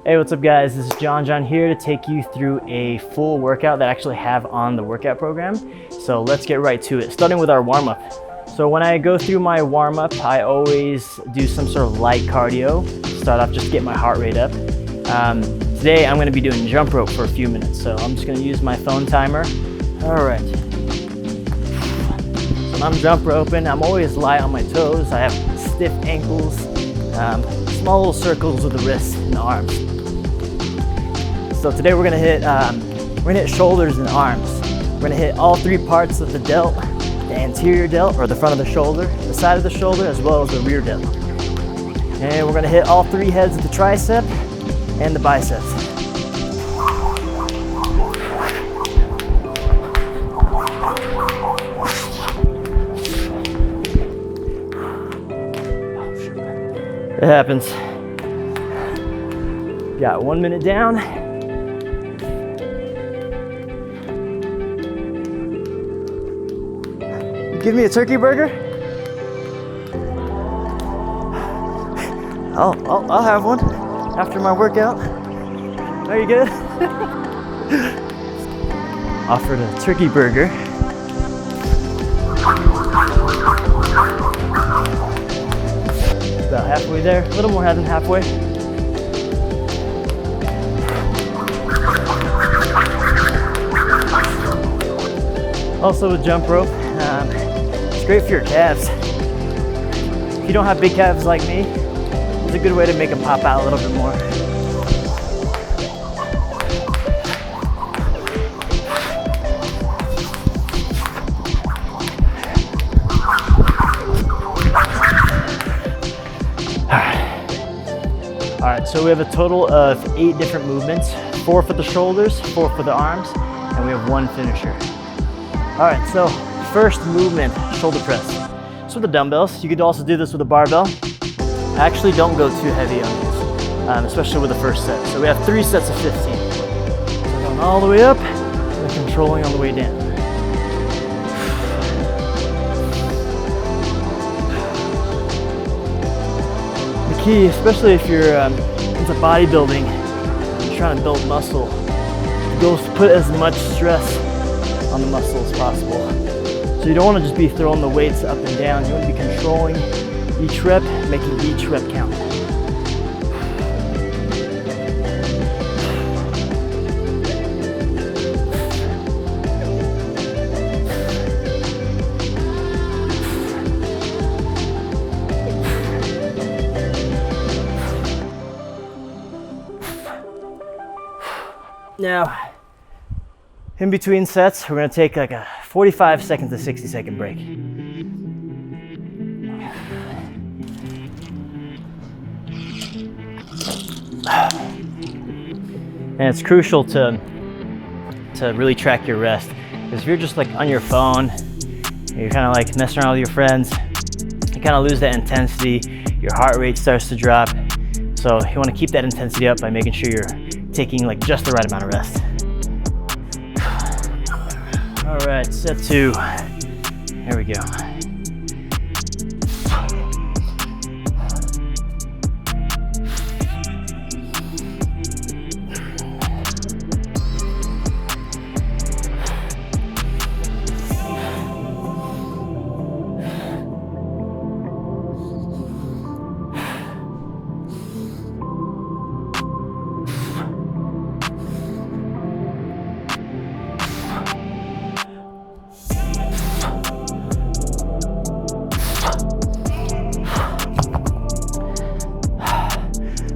Hey, what's up guys? This is Jon Jon here to take you through a full workout that I actually have on the workout program. So let's get right to it, starting with our warm-up. So when I go through my warm-up, I always do some sort of light cardio. Start off just to get my heart rate up. Today I'm gonna be doing jump rope for a few minutes, so I'm just gonna use my phone timer. All right. So when I'm jump roping, I'm always light on my toes. I have stiff ankles, small little circles with the wrists and the arms. So today we're gonna hit shoulders and arms. We're gonna hit all three parts of the delt, the anterior delt, or the front of the shoulder, the side of the shoulder, as well as the rear delt. And we're gonna hit all three heads of the tricep and the biceps. It happens. Got 1 minute down. Give me a turkey burger? I'll have one after my workout. Are you good? Offered a turkey burger. About halfway there, a little more than halfway. Also with jump rope, it's great for your calves. If you don't have big calves like me, it's a good way to make them pop out a little bit more. All right, so we have a total of 8 different movements, 4 for the shoulders, 4 for the arms, and we have 1 finisher. All right, so first movement, shoulder press. So with the dumbbells, you could also do this with a barbell. I actually don't go too heavy on these, especially with the first set. So we have 3 sets of 15. So going all the way up, and controlling on the way down. The key, especially if you're into bodybuilding, you're trying to build muscle, go put as much stress on the muscle as possible. So you don't want to just be throwing the weights up and down. You want to be controlling each rep, making each rep count. Now, in between sets, we're going to take like a 45-second to 60-second break. And it's crucial to really track your rest, because if you're just like on your phone, you're kind of like messing around with your friends, you kind of lose that intensity, your heart rate starts to drop. So you want to keep that intensity up by making sure you're taking like just the right amount of rest. All right, set 2. Here we go.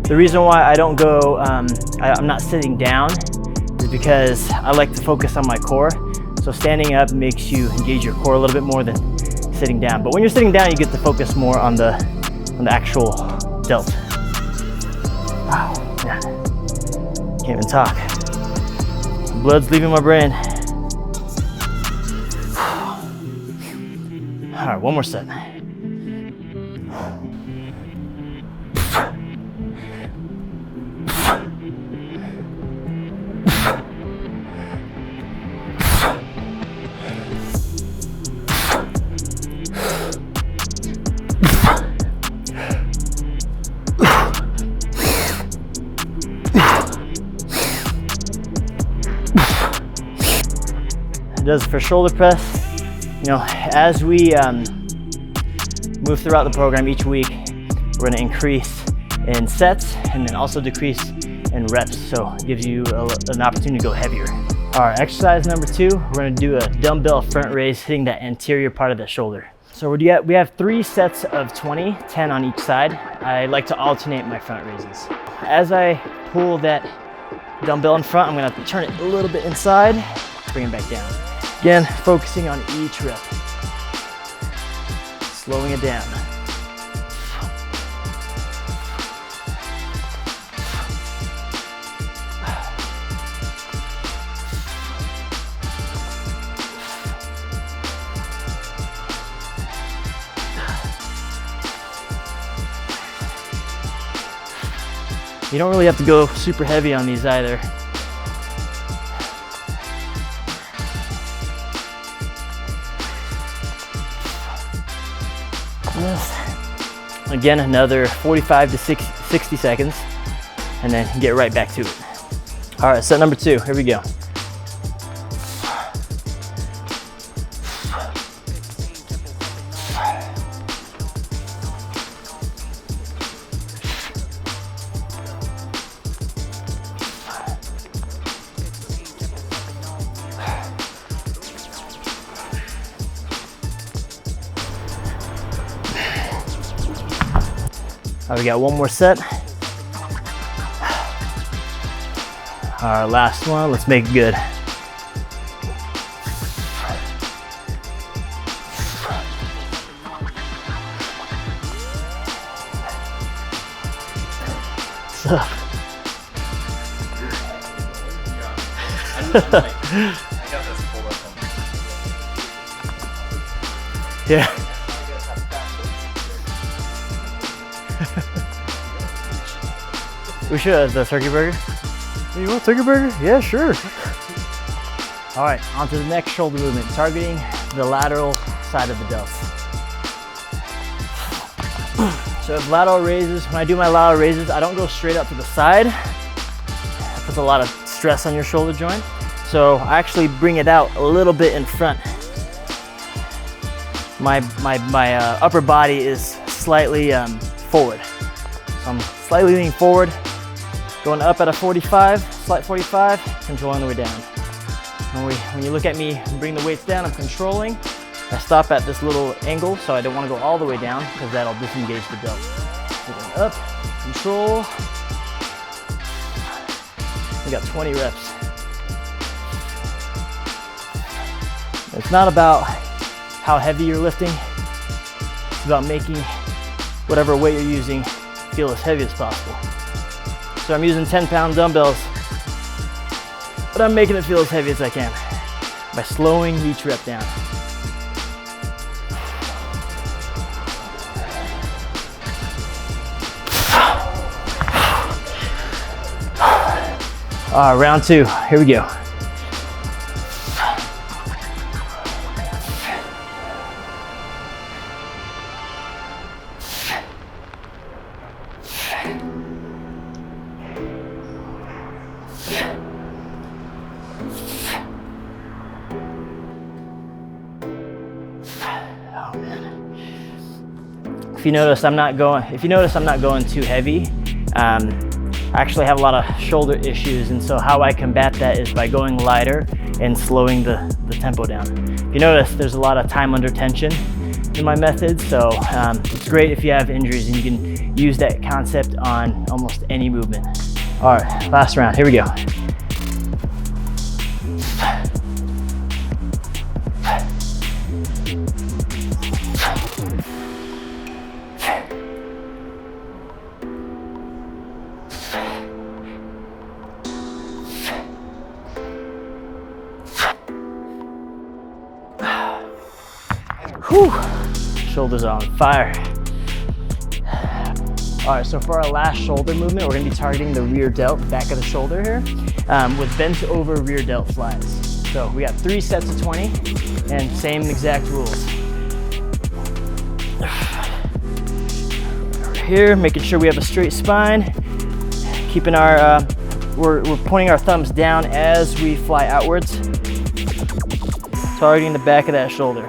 The reason why I don't go, I'm not sitting down, is because I like to focus on my core. So standing up makes you engage your core a little bit more than sitting down. But when you're sitting down, you get to focus more on the actual delt. Oh, man. Can't even talk. Blood's leaving my brain. All right, one more set. it does for shoulder press. You know, as we move throughout the program each week, we're gonna increase in sets and then also decrease in reps. So it gives you an opportunity to go heavier. All right, exercise number 2, we're gonna do a dumbbell front raise, hitting that anterior part of the shoulder. So we have 3 sets of 20, 10 on each side. I like to alternate my front raises. As I pull that dumbbell in front, I'm gonna turn it a little bit inside, bring it back down. Again, focusing on each rep. Slowing it down. You don't really have to go super heavy on these either. Yes. Again, another 45 to 60 seconds, and then get right back to it. All right, set number 2, here we go. All right, we got one more set. Our last one, let's make it good. So. Yeah. We should have the turkey burger. You want a turkey burger? Yeah, sure. All right, on to the next shoulder movement, targeting the lateral side of the delts. So with lateral raises, when I do my lateral raises, I don't go straight up to the side. That puts a lot of stress on your shoulder joint. So I actually bring it out a little bit in front. My upper body is slightly forward. So I'm slightly leaning forward, going up at a 45, slight 45, controlling the way down. When you look at me and bring the weights down, I'm controlling. I stop at this little angle, so I don't want to go all the way down because that'll disengage the delt. So going up, control. We got 20 reps. It's not about how heavy you're lifting. It's about making whatever weight you're using feel as heavy as possible. So I'm using 10-pound dumbbells, but I'm making it feel as heavy as I can by slowing each rep down. All right, round 2, here we go. If you notice I'm not going too heavy, I actually have a lot of shoulder issues, and so how I combat that is by going lighter and slowing the tempo down. If you notice, there's a lot of time under tension in my method, so it's great if you have injuries and you can use that concept on almost any movement. All right, last round, here we go. Whew. Shoulders are on fire. All right, so for our last shoulder movement, we're gonna be targeting the rear delt, back of the shoulder here, with bent over rear delt flies. So we got 3 sets of 20 and same exact rules. Here, making sure we have a straight spine, keeping our, we're pointing our thumbs down as we fly outwards. targeting the back of that shoulder.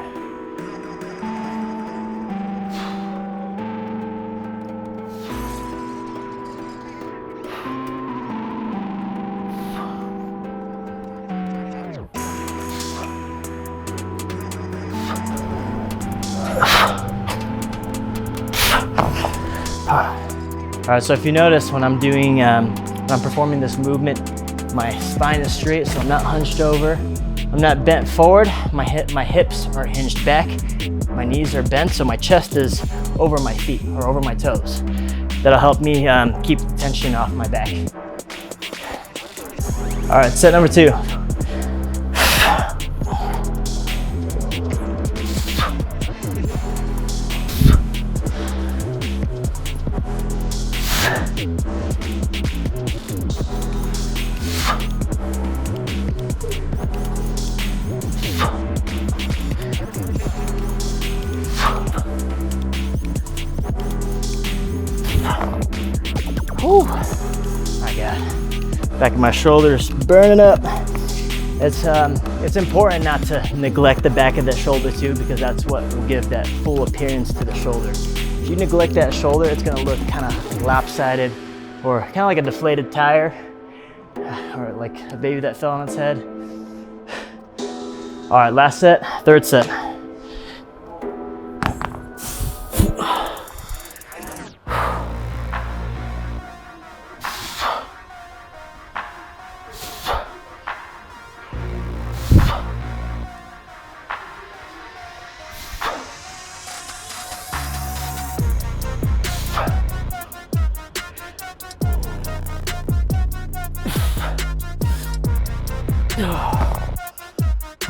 All right, so if you notice when I'm doing, when I'm performing this movement, my spine is straight, so I'm not hunched over. I'm not bent forward. My hips are hinged back. My knees are bent, so my chest is over my feet or over my toes. That'll help me keep the tension off my back. All right, set number 2. Whew. My God, back of my shoulders burning up. It's important not to neglect the back of the shoulder too, because that's what will give that full appearance to the shoulder. If you neglect that shoulder, it's gonna look kind of lopsided or kind of like a deflated tire or like a baby that fell on its head. All right, last set, 3rd set.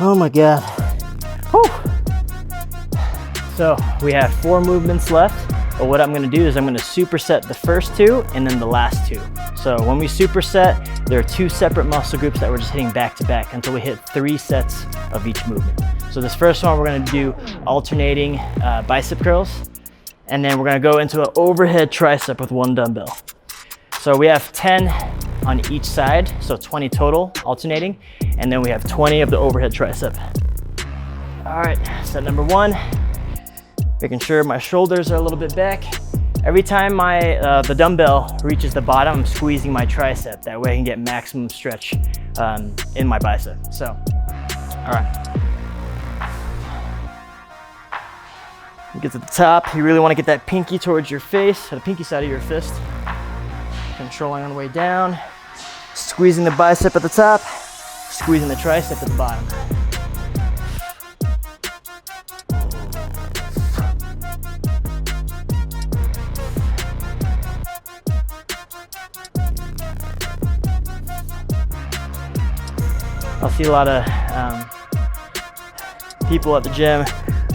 Oh my God. Whew. So we have 4 movements left, but what I'm gonna do is I'm gonna superset the first 2 and then the last 2. So when we superset, there are 2 separate muscle groups that we're just hitting back to back until we hit 3 sets of each movement. So this first one, we're gonna do alternating bicep curls, and then we're gonna go into an overhead tricep with 1 dumbbell. So we have 10 on each side, so 20 total alternating, and then we have 20 of the overhead tricep. All right, set number 1, making sure my shoulders are a little bit back. Every time the dumbbell reaches the bottom, I'm squeezing my tricep. That way I can get maximum stretch in my bicep. So, all right. Get to the top, you really wanna get that pinky towards your face, or the pinky side of your fist. Controlling on the way down, squeezing the bicep at the top, squeezing the tricep at the bottom. I'll see a lot of people at the gym,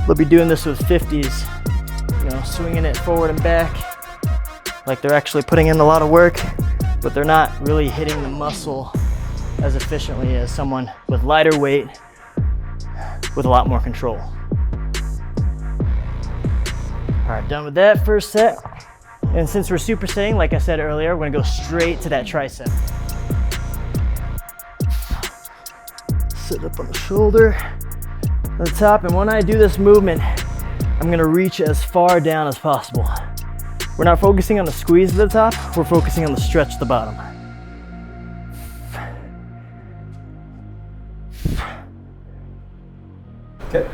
they'll be doing this with 50s, you know, swinging it forward and back, like they're actually putting in a lot of work, but they're not really hitting the muscle as efficiently as someone with lighter weight with a lot more control. All right, done with that first set. And since we're supersetting, like I said earlier, we're gonna go straight to that tricep. Sit up on the shoulder, on the top, and when I do this movement, I'm gonna reach as far down as possible. We're not focusing on the squeeze at the top, we're focusing on the stretch at the bottom. Okay.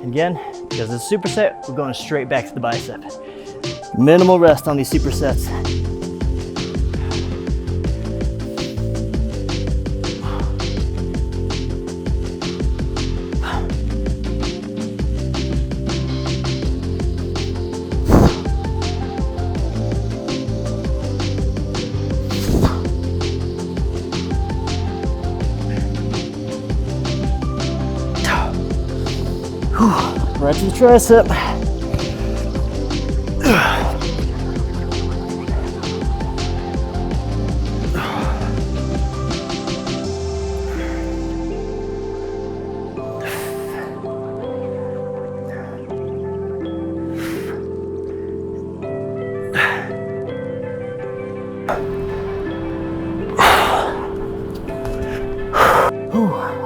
Again, because it's a superset, we're going straight back to the bicep. Minimal rest on these supersets. Right to the tricep.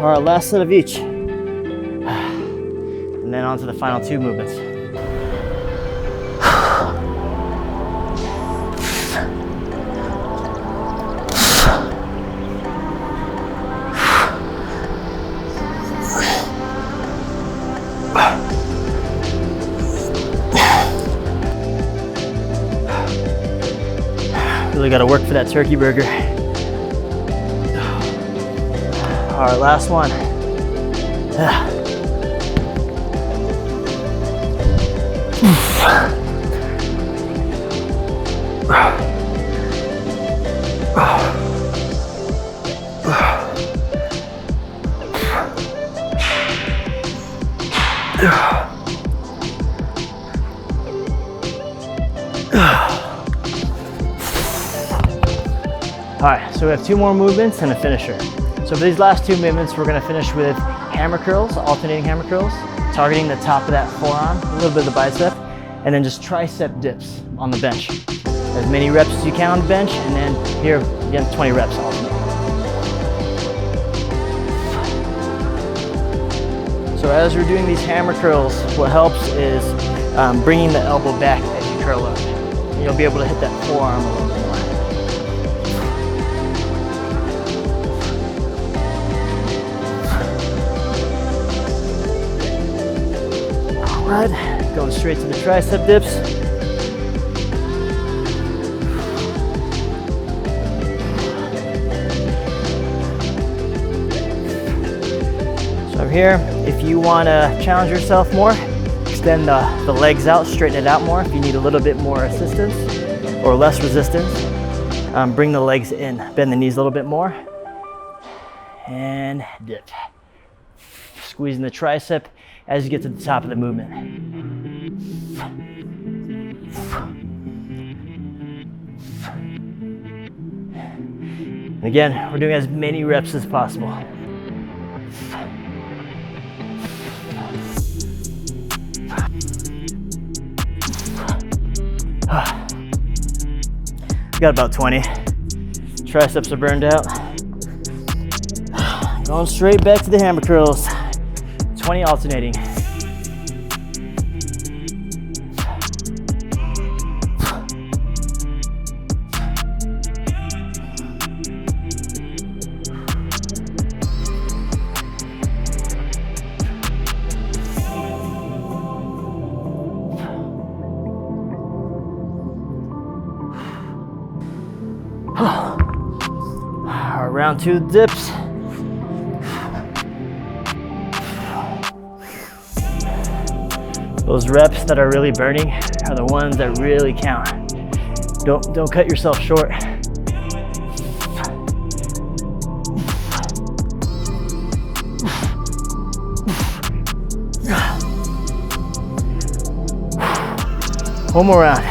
All right, last set of each. And then on to the final 2 movements. Really got to work for that turkey burger. All right, last one. All right, so we have 2 more movements and a finisher. So for these last 2 movements, we're gonna finish with hammer curls, alternating hammer curls, targeting the top of that forearm, a little bit of the bicep, and then just tricep dips on the bench. As many reps as you can on the bench, and then here, again, 20 reps alternate. So as we're doing these hammer curls, what helps is bringing the elbow back as you curl up. And you'll be able to hit that forearm a little bit more. All right, going straight to the tricep dips. So here, if you want to challenge yourself more, extend the legs out, straighten it out more. If you need a little bit more assistance or less resistance, bring the legs in, bend the knees a little bit more, and dip. Squeezing the tricep as you get to the top of the movement. And again, we're doing as many reps as possible. Got about 20. Triceps are burned out. Going straight back to the hammer curls. 20 alternating. Round 2 dips. Those reps that are really burning are the ones that really count. Don't cut yourself short. One more round.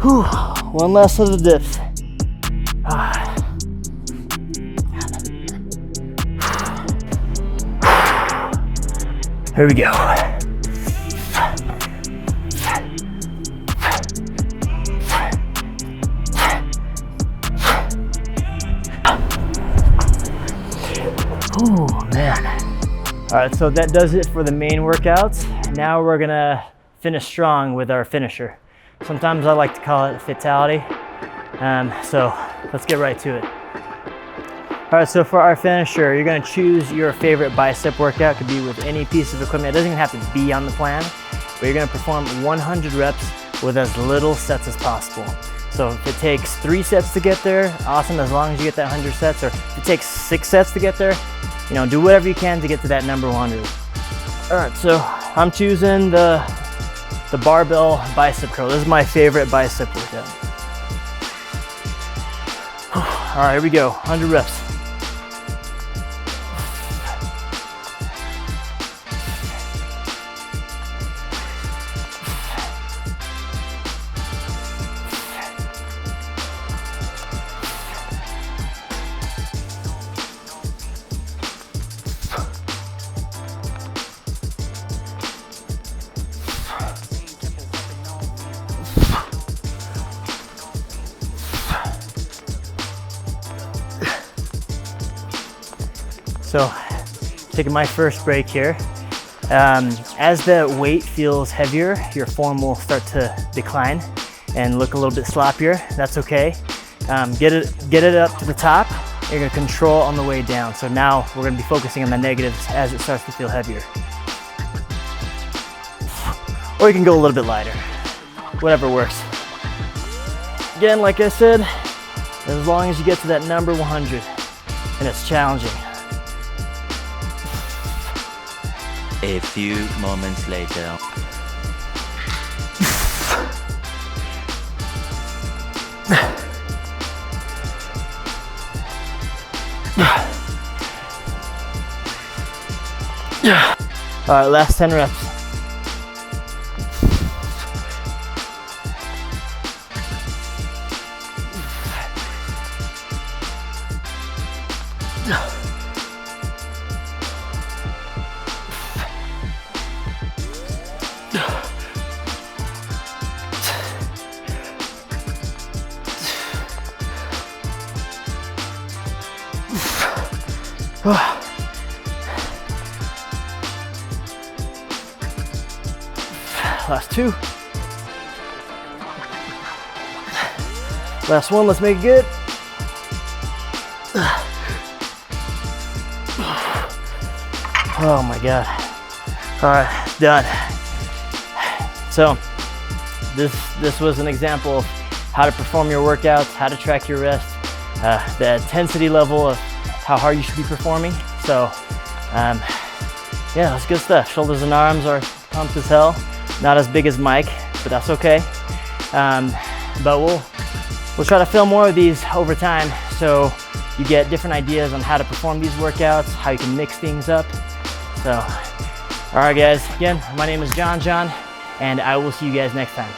Whew. One last set of the dips. Here we go. Oh man. All right, so that does it for the main workouts. Now we're gonna finish strong with our finisher. Sometimes I like to call it a fatality. So let's get right to it. All right, so for our finisher, you're gonna choose your favorite bicep workout. It could be with any piece of equipment. It doesn't even have to be on the plan, but you're gonna perform 100 reps with as little sets as possible. So if it takes 3 sets to get there, awesome, as long as you get that 100 sets, or if it takes 6 sets to get there, you know, do whatever you can to get to that number 100. All right, so I'm choosing the barbell bicep curl. This is my favorite bicep workout. All right, here we go, 100 reps. So taking my first break here. As the weight feels heavier, your form will start to decline and look a little bit sloppier. That's okay. Get it up to the top. You're gonna control on the way down. So now we're gonna be focusing on the negatives as it starts to feel heavier. Or you can go a little bit lighter, whatever works. Again, like I said, as long as you get to that number 100, and it's challenging. A few moments later. All right, last 10 reps. Last 2. Last 1, let's make it good. Oh my God. All right, done. So this was an example of how to perform your workouts, how to track your rest, the intensity level of how hard you should be performing. So yeah, that's good stuff. Shoulders and arms are pumped as hell. Not as big as Mike, but that's okay. But we'll try to film more of these over time so you get different ideas on how to perform these workouts, how you can mix things up. So, all right guys, again, my name is Jon Jon, and I will see you guys next time.